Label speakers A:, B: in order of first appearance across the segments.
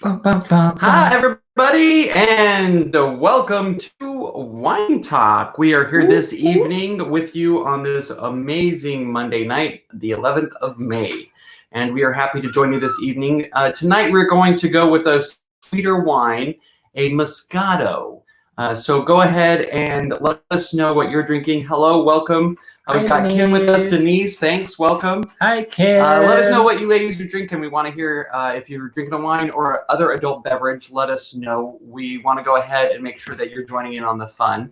A: Hi, everybody, and welcome to Wine Talk. We are here this evening with you on this amazing Monday night, the 11th of May, and we are happy to join you this evening. Tonight, we're going to go with a sweeter wine, a Moscato. So go ahead and let us know what you're drinking. Hello, welcome. We've got Kim with us. Denise, thanks. Welcome.
B: Hi, Kim.
A: Let us know what you ladies are drinking. We want to hear if you're drinking a wine or other adult beverage. Let us know. We want to go ahead and make sure that you're joining in on the fun.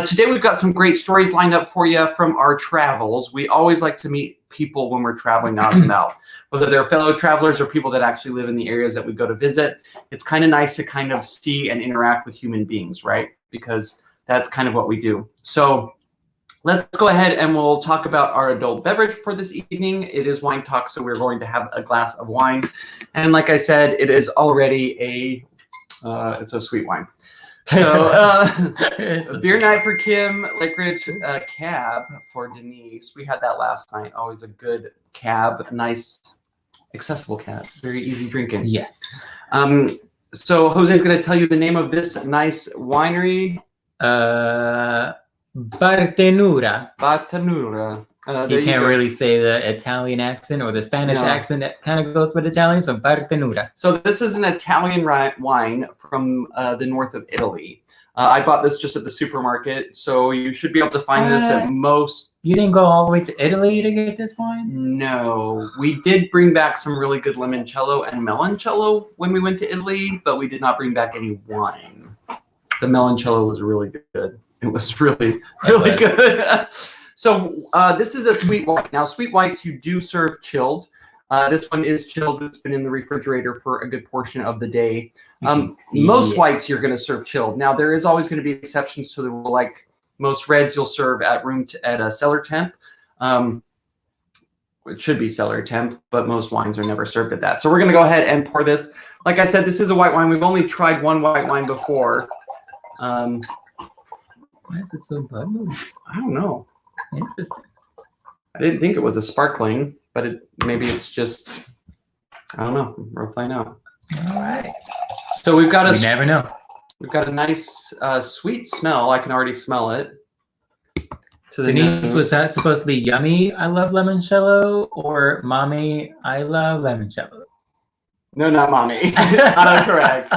A: Today, we've got some great stories lined up for you from our travels. We always like to meet people when we're traveling out and about, whether they're fellow travelers or people that actually live in the areas that we go to visit. It's kind of nice to kind of see and interact with human beings, right? Because that's kind of what we do. So let's go ahead and we'll talk about our adult beverage for this evening. It is Wine Talk, so we're going to have a glass of wine. And like I said, it is already it's a sweet wine. So a beer night for Kim, Lake Ridge cab for Denise. We had that last night. Always a good cab, nice, accessible cab, very easy drinking.
B: Yes.
A: So Jose's going to tell you the name of this nice winery.
B: Bartenura.
A: Bartenura.
B: You can't really say the Italian accent or the Spanish accent that kind of goes with Italian, so Bartenura.
A: So this is an Italian wine from the north of Italy. I bought this just at the supermarket, so you should be able to find this at most.
B: You didn't go all the way to Italy to get this wine?
A: No. We did bring back some really good limoncello and meloncello when we went to Italy, but we did not bring back any wine. The meloncello was really good. It was really good. So this is a sweet white. Now, sweet whites you do serve chilled. This one is chilled. It's been in the refrigerator for a good portion of the day. Most whites you're going to serve chilled. Now, there is always going to be exceptions to the rule. Like most reds, you'll serve at a cellar temp. It should be cellar temp, but most wines are never served at that. So we're going to go ahead and pour this. Like I said, this is a white wine. We've only tried one white wine before.
B: Why is it so bubbly?
A: I don't know.
B: Interesting.
A: I didn't think it was a sparkling, but maybe it's just, I don't know. We'll find out.
B: All right.
A: So we've got
B: You never know.
A: We've got a nice sweet smell. I can already smell it.
B: Denise, was that supposed to be yummy? I love limoncello, or mommy? I love limoncello.
A: No, not mommy. Autocorrect.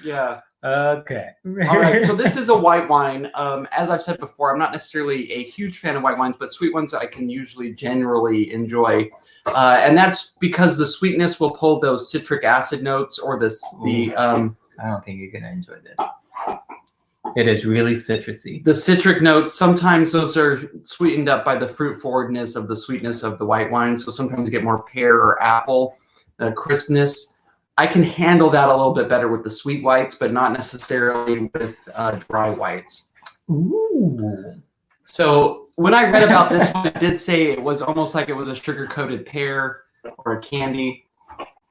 A: Yeah.
B: Okay.
A: All right. So this is a white wine. As I've said before, I'm not necessarily a huge fan of white wines, but sweet ones I can usually generally enjoy. And that's because the sweetness will pull those citric acid notes or I
B: don't think you're going to enjoy this. It is really citrusy.
A: The citric notes, sometimes those are sweetened up by the fruit forwardness of the sweetness of the white wine. So sometimes you get more pear or apple crispness. I can handle that a little bit better with the sweet whites, but not necessarily with dry whites.
B: Ooh.
A: So when I read about this one, it did say it was almost like it was a sugar-coated pear or a candy.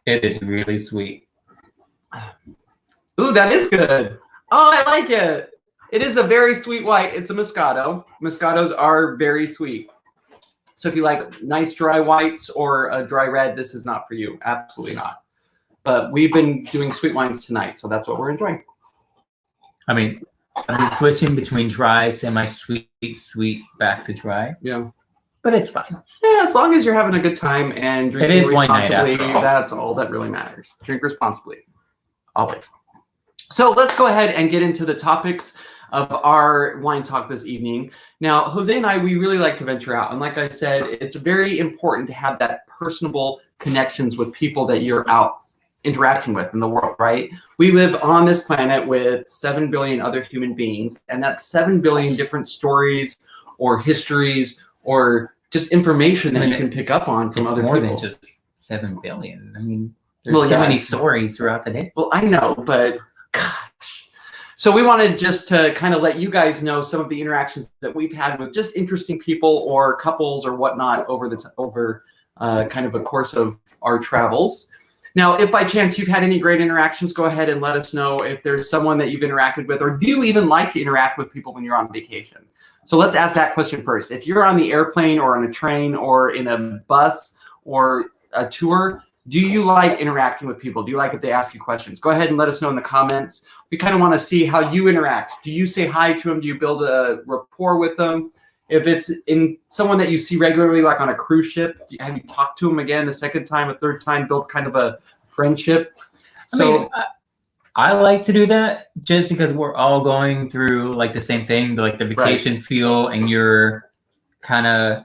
B: It is really sweet.
A: Ooh, that is good. Oh, I like it. It is a very sweet white. It's a Moscato. Moscatos are very sweet. So if you like nice dry whites or a dry red, this is not for you. Absolutely not. But we've been doing sweet wines tonight, so that's what we're enjoying.
B: I mean, I've been switching between dry, semi-sweet, sweet, back to dry.
A: Yeah.
B: But it's fine.
A: Yeah, as long as you're having a good time and drinking responsibly,
B: all.
A: That's all that really matters. Drink responsibly. Always. So let's go ahead and get into the topics of our wine talk this evening. Now, Jose and I, we really like to venture out. And like I said, it's very important to have that personable connections with people that you're out interacting with in the world, right? We live on this planet with 7 billion other human beings, and that's 7 billion different stories or histories or just information that you can pick up on from other people.
B: It's more than just 7 billion. I mean, there's so many stories throughout the day.
A: Well, I know, but gosh. So we wanted just to kind of let you guys know some of the interactions that we've had with just interesting people or couples or whatnot over kind of a course of our travels. Now, if by chance you've had any great interactions, go ahead and let us know if there's someone that you've interacted with, or do you even like to interact with people when you're on vacation? So let's ask that question first. If you're on the airplane or on a train or in a bus or a tour, Do you like interacting with people? Do you like if they ask you questions? Go ahead and let us know in the comments. We kind of want to see how you interact. Do you say hi to them? Do you build a rapport with them? If it's in someone that you see regularly, like on a cruise ship, have you talked to them again a second time, a third time, built kind of a friendship?
B: I like to do that just because we're all going through like the same thing, like the vacation feel, and you're kind of,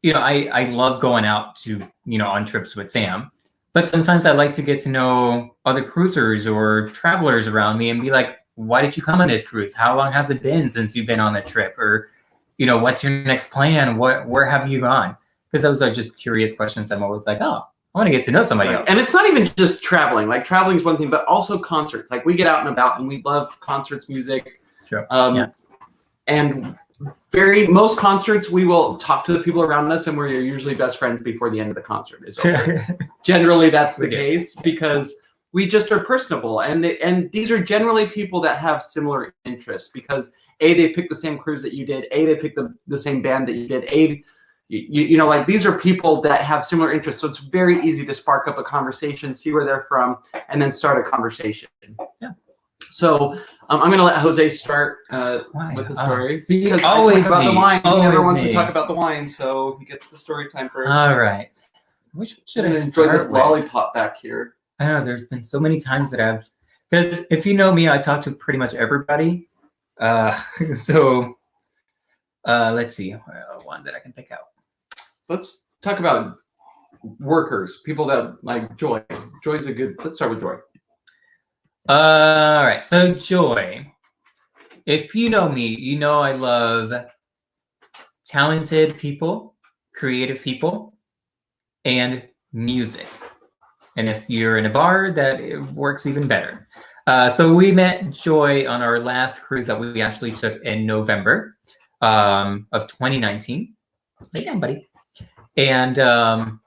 B: I love going out to, on trips with Sam. But sometimes I like to get to know other cruisers or travelers around me and be like, why did you come on this cruise? How long has it been since you've been on the trip? Or, what's your next plan? Where have you gone? Because those are just curious questions. I'm always like, oh, I want to get to know somebody else.
A: And it's not even just traveling. Like traveling is one thing, but also concerts. Like we get out and about and we love concerts, music.
B: Sure.
A: And most concerts, we will talk to the people around us, and we're usually best friends before the end of the concert is over. Generally, that's the case because we just are personable, and these are generally people that have similar interests because they picked the same cruise that you did. They picked the same band that you did. Like these are people that have similar interests, so it's very easy to spark up a conversation, see where they're from, and then start a conversation.
B: Yeah.
A: So I'm going to let Jose start with the story because
B: always
A: I talk about the wine. He never wants
B: me.
A: to talk about the wine, so he gets the story time first.
B: All right. Which should I
A: enjoy this lollipop back here?
B: I know there's been so many times that because if you know me, I talk to pretty much everybody. So let's see one that I can pick out.
A: Let's talk about workers, people that like Joy. Joy's a good. Let's start with Joy.
B: All right, so Joy, if you know me, you know I love talented people, creative people, and music. And if you're in a bar, that it works even better. So we met Joy on our last cruise that we actually took in November of 2019. Lay down, buddy. And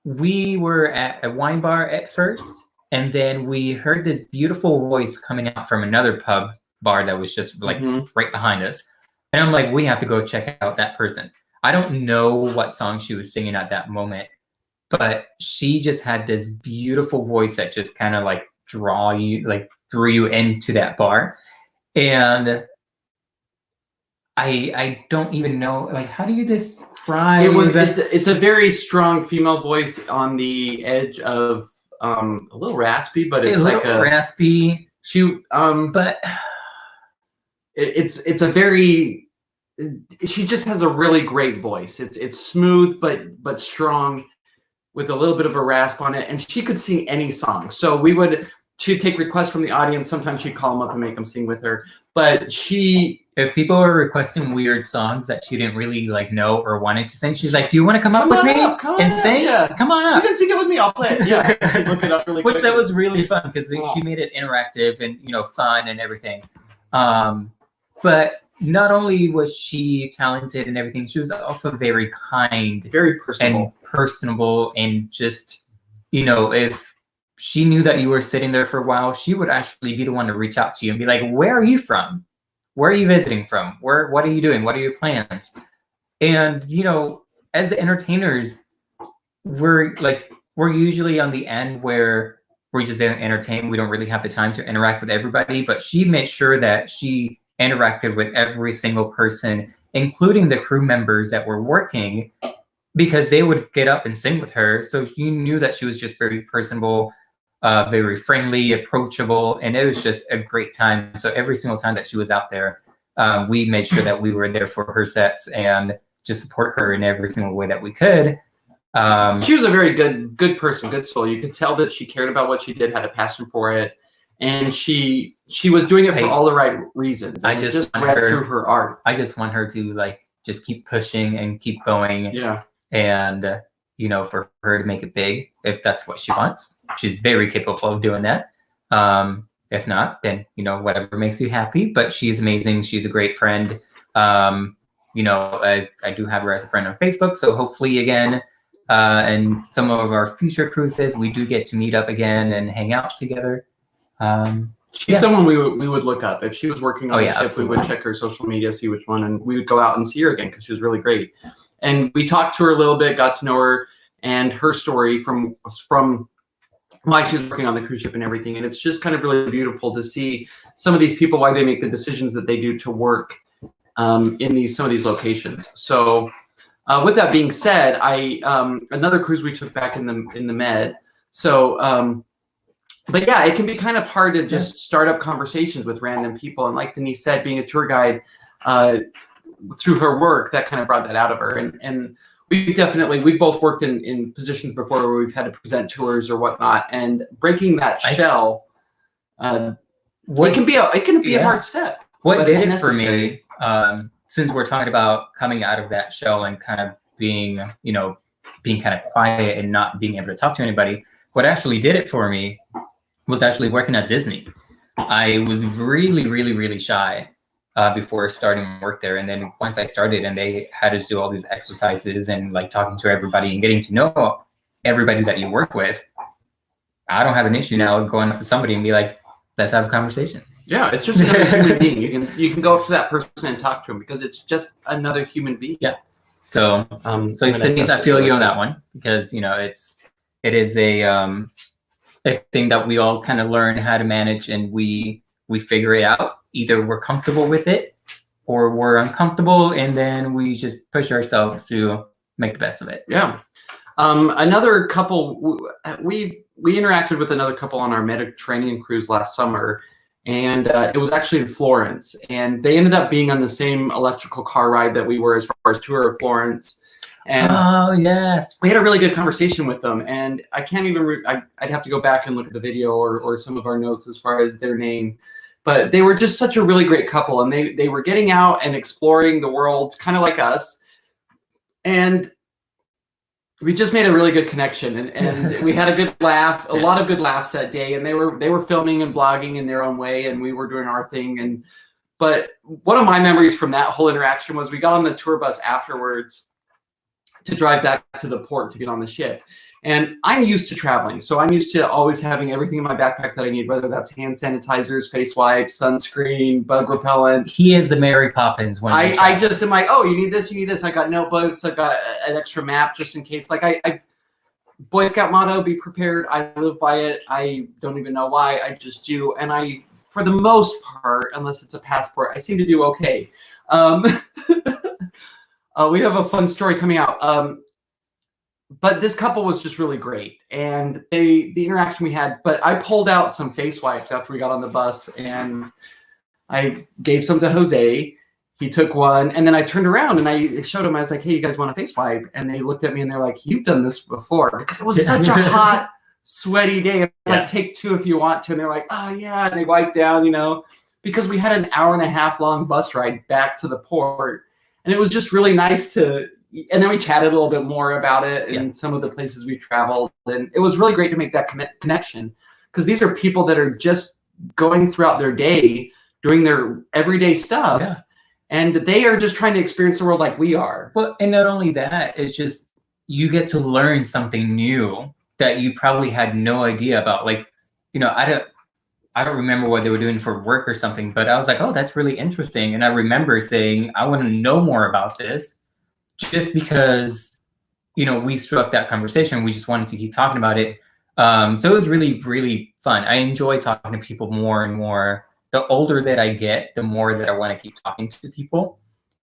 B: we were at a wine bar at first. And then we heard this beautiful voice coming out from another pub bar that was just like right behind us. And I'm like, we have to go check out that person. I don't know what song she was singing at that moment, but she just had this beautiful voice that just kind of like drew you into that bar. And I don't even know, like, how do you describe
A: it's a very strong female voice on the edge of a little raspy, but it's like a
B: raspy.
A: But it's a very. She just has a really great voice. It's smooth but strong, with a little bit of a rasp on it, and she could sing any song. So she'd take requests from the audience. Sometimes she'd call them up and make them sing with her. But
B: if people were requesting weird songs that she didn't really like know or wanted to sing, she's like, "Do you want to come up with me and sing?
A: Yeah.
B: Come on up.
A: You can sing it with me. I'll play it." Yeah, she'd look it up really quick.
B: Which that was really fun because she made it interactive and fun and everything. But not only was she talented and everything, she was also very kind,
A: very
B: personable, and just if she knew that you were sitting there for a while, she would actually be the one to reach out to you and be like, "Where are you from? Where are you visiting from? What are you doing? What are your plans?" And as entertainers, we're usually on the end where we're just entertained. We don't really have the time to interact with everybody, but she made sure that she interacted with every single person, including the crew members that were working, because they would get up and sing with her. So you knew that she was just very personable, very friendly, approachable, and it was just a great time. So every single time that she was out there, we made sure that we were there for her sets and just support her in every single way that we could.
A: She was a very good person, good soul. You could tell that she cared about what she did, had a passion for it, and she was doing it for all the right reasons.
B: I just
A: read through her art.
B: I just want her to just keep pushing and keep going.
A: Yeah.
B: And for her to make it big, if that's what she wants, she's very capable of doing that. If not, then whatever makes you happy. But she's amazing. She's a great friend. I do have her as a friend on Facebook. So hopefully again, and some of our future cruises, we do get to meet up again and hang out together.
A: She's someone we would look up. If she was working on a ship,
B: absolutely.
A: We would check her social media, see which one, and we would go out and see her again because she was really great. And we talked to her a little bit, got to know her, and her story from why she was working on the cruise ship and everything. And it's just kind of really beautiful to see some of these people, why they make the decisions that they do to work in some of these locations. So with that being said, another cruise we took back in the Med. So but yeah, it can be kind of hard to just start up conversations with random people. And like Denise said, being a tour guide through her work, that kind of brought that out of her. And we both worked in positions before where we've had to present tours or whatnot, and breaking that shell, it can be a hard step.
B: What did it for me, since we're talking about coming out of that shell and kind of being kind of quiet and not being able to talk to anybody, what actually did it for me was actually working at Disney. I was really, really, really shy before starting work there. And then once I started and they had us do all these exercises and like talking to everybody and getting to know everybody that you work with, I don't have an issue now going up to somebody and be like, let's have a conversation.
A: Yeah, it's just another human being. You can go up to that person and talk to him because it's just another human being.
B: Yeah. So Denise, I feel you on that one, because it is a thing that we all kind of learn how to manage, and we figure it out. Either we're comfortable with it or we're uncomfortable, and then we just push ourselves to make the best of it.
A: Yeah. Another couple, we interacted with another couple on our Mediterranean cruise last summer, and it was actually in Florence, and they ended up being on the same electrical car ride that we were as far as tour of Florence. And
B: oh yes,
A: we had a really good conversation with them, and I can't even I'd have to go back and look at the video or some of our notes as far as their name, but they were just such a really great couple, and they were getting out and exploring the world kind of like us, and we just made a really good connection, and we had a good laugh, a lot of good laughs that day, and they were filming and blogging in their own way, and we were doing our thing. But one of my memories from that whole interaction was we got on the tour bus afterwards to drive back to the port to get on the ship. And I'm used to traveling, so I'm used to always having everything in my backpack that I need, whether that's hand sanitizers, face wipes, sunscreen, bug repellent.
B: He is the Mary Poppins when
A: I just am like, oh, you need this, you need this. I got notebooks, I got an extra map just in case. Like I Boy Scout motto, be prepared. I live by it. I don't even know why, I just do. And I, for the most part, unless it's a passport, I seem to do okay. We have a fun story coming out. But this couple was just really great, and the interaction we had. But I pulled out some face wipes after we got on the bus, and I gave some to Jose. He took one, and then I turned around and I showed him. I was like, "Hey, you guys want a face wipe?" And they looked at me and they're like, "You've done this before," because it was such a hot, sweaty day. I was like, "Take two if you want to," and they're like, "Oh yeah," and they wiped down, because we had an hour and a half long bus ride back to the port, and it was just really nice to. And then we chatted a little bit more about it and some of the places we traveled. And it was really great to make that connection, because these are people that are just going throughout their day, doing their everyday stuff. Yeah. And they are just trying to experience the world like we are.
B: Well, and not only that, it's just you get to learn something new that you probably had no idea about. Like, I don't remember what they were doing for work or something, but I was like, oh, that's really interesting. And I remember saying, I want to know more about this. Just because, we struck that conversation, we just wanted to keep talking about it. So it was really, really fun. I enjoy talking to people more and more. The older that I get, the more that I want to keep talking to people,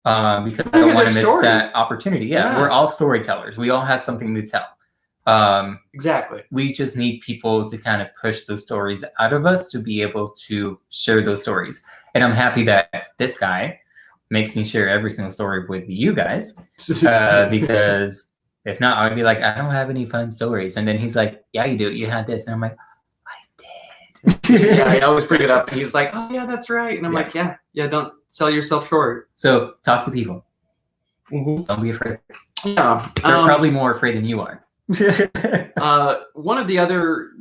B: because I don't want to miss that opportunity. Yeah, we're all storytellers. We all have something to tell.
A: Exactly.
B: We just need people to kind of push those stories out of us to be able to share those stories. And I'm happy that this guy makes me share every single story with you guys, because if not, I'd be like, I don't have any fun stories. And then he's like, yeah, you do. You had this. And I'm like, I did.
A: Yeah, I always bring it up. And he's like, oh, yeah, that's right. And I'm like, yeah, don't sell yourself short.
B: So talk to people.
A: Mm-hmm.
B: Don't be afraid.
A: Yeah.
B: They're probably more afraid than you are.
A: One of the other,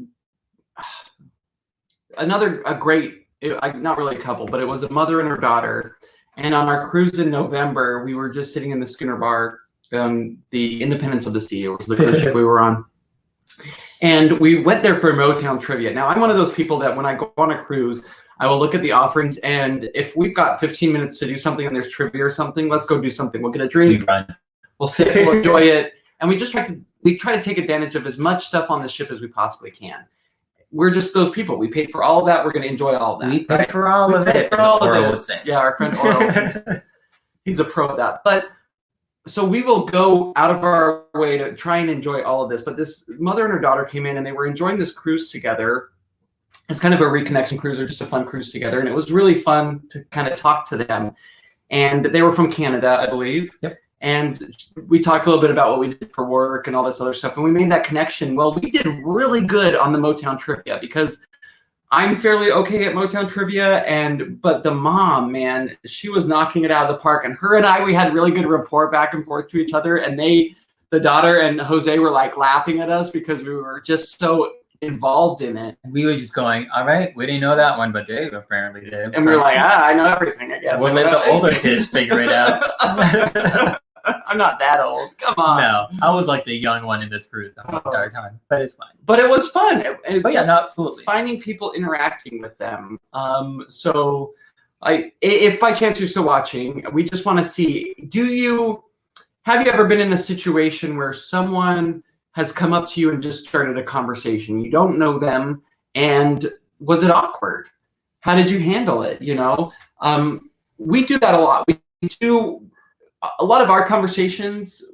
A: a great, not really a couple, but it was a mother and her daughter. And on our cruise in November, we were just sitting in the Schooner Bar, the Independence of the Sea. It was the cruise ship we were on. And we went there for Motown Trivia. Now, I'm one of those people that when I go on a cruise, I will look at the offerings. And if we've got 15 minutes to do something and there's trivia or something, let's go do something. We'll get a drink. We'll sit, we'll enjoy it. And we just try to we try to take advantage of as much stuff on the ship as we possibly can. We're just those people. We paid for all of that. We're going to enjoy all of that.
B: We paid for all of it.
A: For all
B: Oral
A: of
B: was
A: this.
B: saying.
A: Yeah, our friend Oral, he's a pro at that. But so we will go out of our way to try and enjoy all of this. But this mother and her daughter came in and they were enjoying this cruise together. It's kind of a reconnection cruise or just a fun cruise together. And it was really fun to kind of talk to them. And they were from Canada, I believe.
B: Yep.
A: And we talked a little bit about what we did for work and all this other stuff. And we made that connection. Well, we did really good on the Motown Trivia because I'm fairly okay at Motown Trivia. But the mom, man, she was knocking it out of the park. And her and I, we had really good rapport back and forth to each other. And the daughter and Jose were like laughing at us because we were just so involved in it.
B: We were just going, all right, we didn't know that one, but Dave apparently did.
A: And we were like, I know everything, I guess.
B: We'll let the older kids figure it out.
A: I'm not that old. Come on.
B: No, I was like the young one in this cruise the whole entire time, but it's fine.
A: But it was fun.
B: But yeah, no, absolutely.
A: Finding people, interacting with them. So if by chance you're still watching, we just want to see, have you ever been in a situation where someone has come up to you and just started a conversation? You don't know them, and was it awkward? How did you handle it? We do that a lot. We do a lot of our conversations.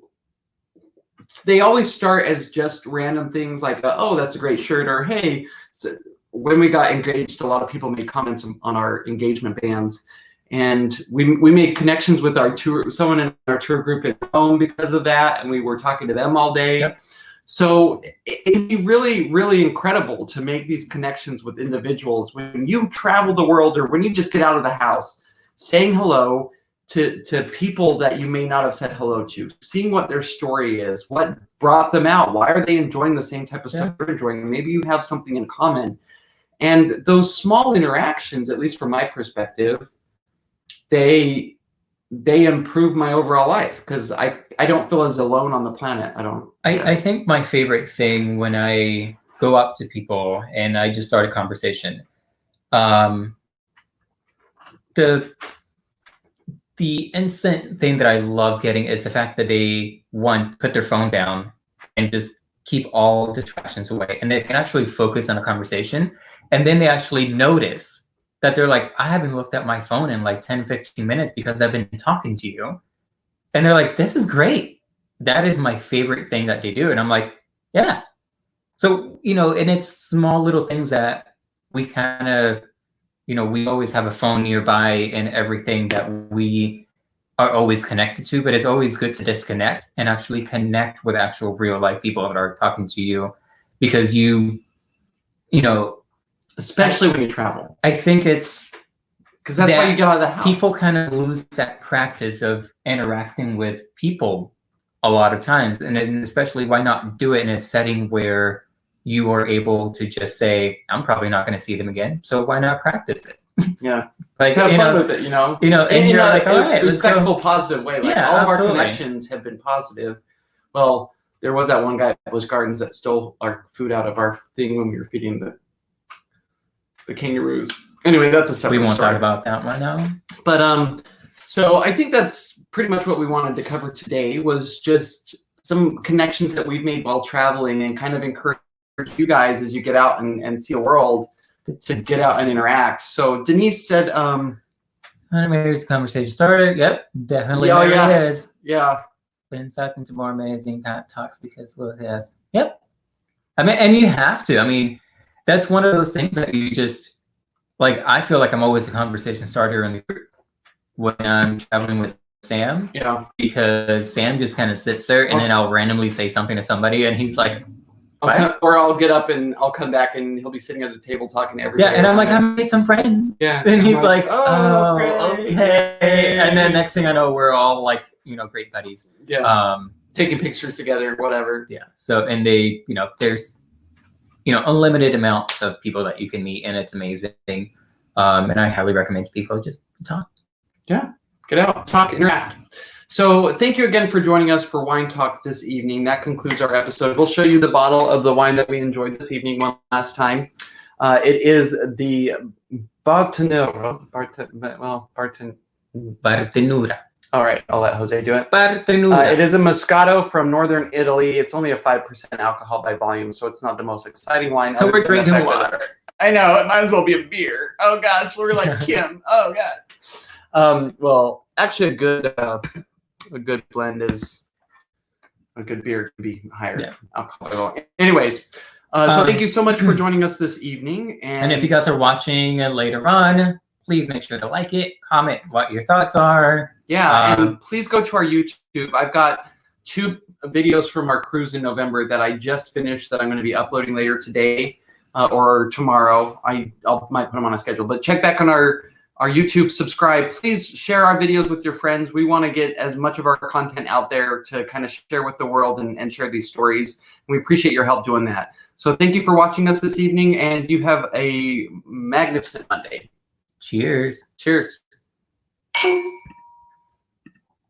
A: They always start as just random things like, oh, that's a great shirt, or hey. So when we got engaged, a lot of people made comments on our engagement bands, and we made connections with someone in our tour group at home because of that, and we were talking to them all day.
B: Yep.
A: So it can be really, really incredible to make these connections with individuals when you travel the world or when you just get out of the house, saying hello to people that you may not have said hello to, seeing what their story is, what brought them out, why are they enjoying the same type of stuff you're enjoying? Maybe you have something in common. And those small interactions, at least from my perspective, they improve my overall life because I don't feel as alone on the planet.
B: I think my favorite thing when I go up to people and I just start a conversation, the instant thing that I love getting is the fact that they, one, put their phone down and just keep all distractions away, and they can actually focus on a conversation, and then they actually notice that they're like, I haven't looked at my phone in like 10, 15 minutes because I've been talking to you. And they're like, this is great. That is my favorite thing that they do. And I'm like, yeah. So, and it's small little things that we kind of, we always have a phone nearby and everything that we are always connected to, but it's always good to disconnect and actually connect with actual real life people that are talking to you, because
A: especially when you travel.
B: I think it's
A: because that's why you get out of the house.
B: People kind of lose that practice of interacting with people a lot of times, and especially why not do it in a setting where you are able to just say, I'm probably not going to see them again, so why not practice this?
A: Yeah,
B: like
A: have fun with it, and
B: you're like, all right,
A: respectful, positive way. Like all of our connections have been positive. Well, there was that one guy at Busch Gardens that stole our food out of our thing when we were feeding the kangaroos. Anyway, that's a separate
B: story. We won't
A: talk
B: about that right now.
A: But so I think that's pretty much what we wanted to cover today, was just some connections that we've made while traveling and kind of encourage you guys as you get out and see the world to get out and interact. So Denise said,
B: Mary's conversation started. Yep, definitely.
A: Oh,
B: Mary
A: yeah.
B: Is.
A: Yeah.
B: Insight into more amazing talks because Will has. Yep. I mean, and you have to. I mean, that's one of those things that you just, like, I feel like I'm always a conversation starter in the group when I'm traveling with Sam.
A: Yeah.
B: Because Sam just kind of sits there and then I'll randomly say something to somebody and he's like,
A: or I'll get up and I'll come back and he'll be sitting at the table talking to everybody.
B: Yeah, and I'm like, I made some friends.
A: Yeah.
B: And he's like, oh,
A: great.
B: Okay. And then next thing I know, we're all like, great buddies.
A: Yeah. Taking pictures together, whatever.
B: Yeah. So, and they, there's, unlimited amounts of people that you can meet, and it's amazing. And I highly recommend people just talk.
A: Yeah. Get out, talk, interact. So thank you again for joining us for Wine Talk this evening. That concludes our episode. We'll show you the bottle of the wine that we enjoyed this evening one last time. It is the Bartenura. All right, I'll let Jose do it.
B: Partenuta.
A: It is a Moscato from northern Italy. It's only a 5% alcohol by volume, so it's not the most exciting wine.
B: So we're drinking water.
A: I know, it might as well be a beer. Oh gosh, we're like Kim. Oh god. Well, actually, a good blend is a good beer can be higher alcohol. Anyways, so thank you so much for joining us this evening.
B: And if you guys are watching later on, please make sure to like it, comment what your thoughts are.
A: Yeah, and please go to our YouTube. I've got 2 videos from our cruise in November that I just finished that I'm going to be uploading later today or tomorrow. I might put them on a schedule, but check back on our YouTube, subscribe. Please share our videos with your friends. We want to get as much of our content out there to kind of share with the world and share these stories. And we appreciate your help doing that. So thank you for watching us this evening, and you have a magnificent Monday.
B: Cheers.
A: Cheers.